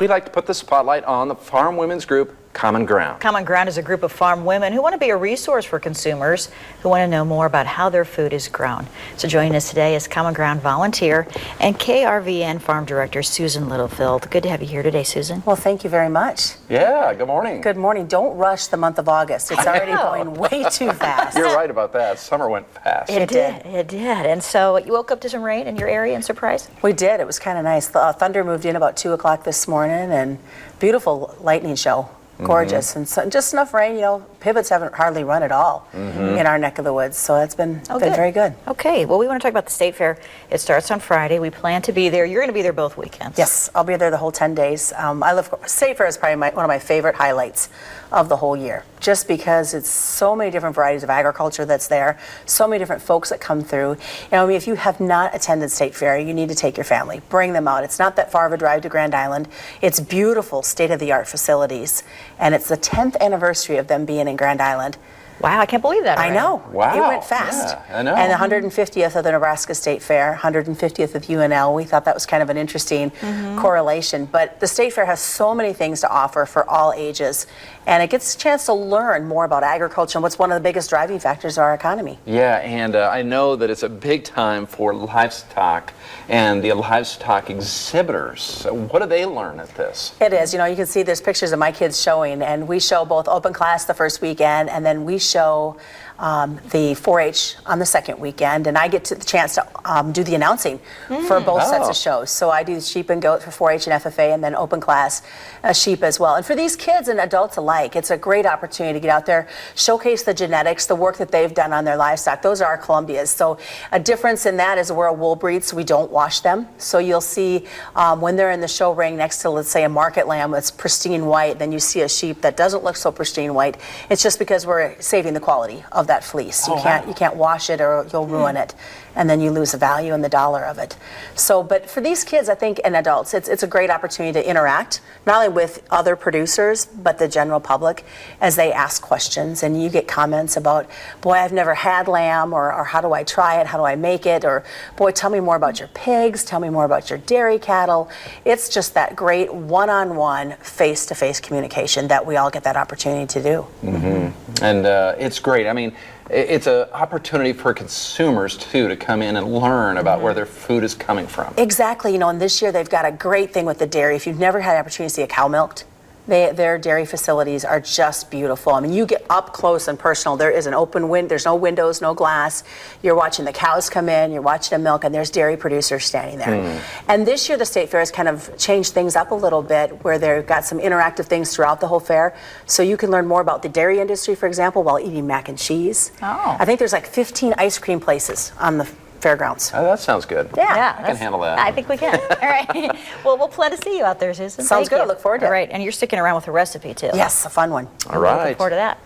we like to put the spotlight on the farm women's group, CommonGround. CommonGround is a group of farm women who want to be a resource for consumers who want to know more about how their food is grown. So joining us today is CommonGround volunteer and KRVN Farm Director Susan Littlefield. Good to have you here today, Susan. Well, thank you very much. Yeah, good morning. Good morning. Don't rush the month of August. It's already going way too fast. You're right about that. Summer went fast. It did. It did. And so you woke up to some rain in your area and surprise? We did. It was kind of nice. The thunder moved in about 2 o'clock this morning, and beautiful lightning show. Gorgeous. And so, just enough rain, pivots haven't hardly run at all in our neck of the woods, so it's been very good. Okay, well, we want to talk about the State Fair. It starts on Friday. We plan to be there. You're going to be there both weekends. Yes, I'll be there the whole 10 days. State Fair is probably one of my favorite highlights of the whole year, just because it's so many different varieties of agriculture that's there, so many different folks that come through. If you have not attended State Fair, you need to take your family. Bring them out. It's not that far of a drive to Grand Island. It's beautiful, state-of-the-art facilities, and it's the 10th anniversary of them being in Grand Island. Wow, I can't believe that. I know. Wow. It went fast. Yeah, I know. And the 150th of the Nebraska State Fair, 150th of UNL. We thought that was kind of an interesting correlation. But the State Fair has so many things to offer for all ages. And it gets a chance to learn more about agriculture and what's one of the biggest driving factors of our economy. Yeah, and I know that it's a big time for livestock and the livestock exhibitors. So what do they learn at this? It is. You can see there's pictures of my kids showing, and we show both open class the first weekend, and then we show the 4-H on the second weekend, and I get the chance to do the announcing for both sets of shows. So I do sheep and goat for 4-H and FFA, and then open class sheep as well. And for these kids and adults alike, it's a great opportunity to get out there, showcase the genetics, the work that they've done on their livestock. Those are our Columbias. So a difference in that is we're a wool breed, so we don't wash them. So you'll see when they're in the show ring next to, let's say, a market lamb that's pristine white, then you see a sheep that doesn't look so pristine white. It's just because we're saving the quality of that fleece. You can't wash it or you'll ruin it, and then you lose the value and the dollar of it. So, but for these kids, I think, and adults, it's a great opportunity to interact, not only with other producers, but the general public as they ask questions, and you get comments about, boy, I've never had lamb, or how do I try it, how do I make it, or boy, tell me more about your pigs, tell me more about your dairy cattle. It's just that great one-on-one, face-to-face communication that we all get that opportunity to do. And it's great. I mean, it's an opportunity for consumers, too, to come in and learn about where their food is coming from. Exactly. And this year they've got a great thing with the dairy. If you've never had the opportunity to see a cow milked, their dairy facilities are just beautiful. I mean, you get up close and personal. There is an open window. There's no windows, no glass. You're watching the cows come in. You're watching them milk, and there's dairy producers standing there. And this year, the State Fair has kind of changed things up a little bit, where they've got some interactive things throughout the whole fair. So you can learn more about the dairy industry, for example, while eating mac and cheese. I think there's like 15 ice cream places on the fairgrounds. Oh, that sounds good. Yeah, I can handle that. I think we can. All right. Well, we'll plan to see you out there, Susan. Sounds good. I look forward to it. All right, and you're sticking around with a recipe, too. Yes, a fun one. All right. Looking forward to that.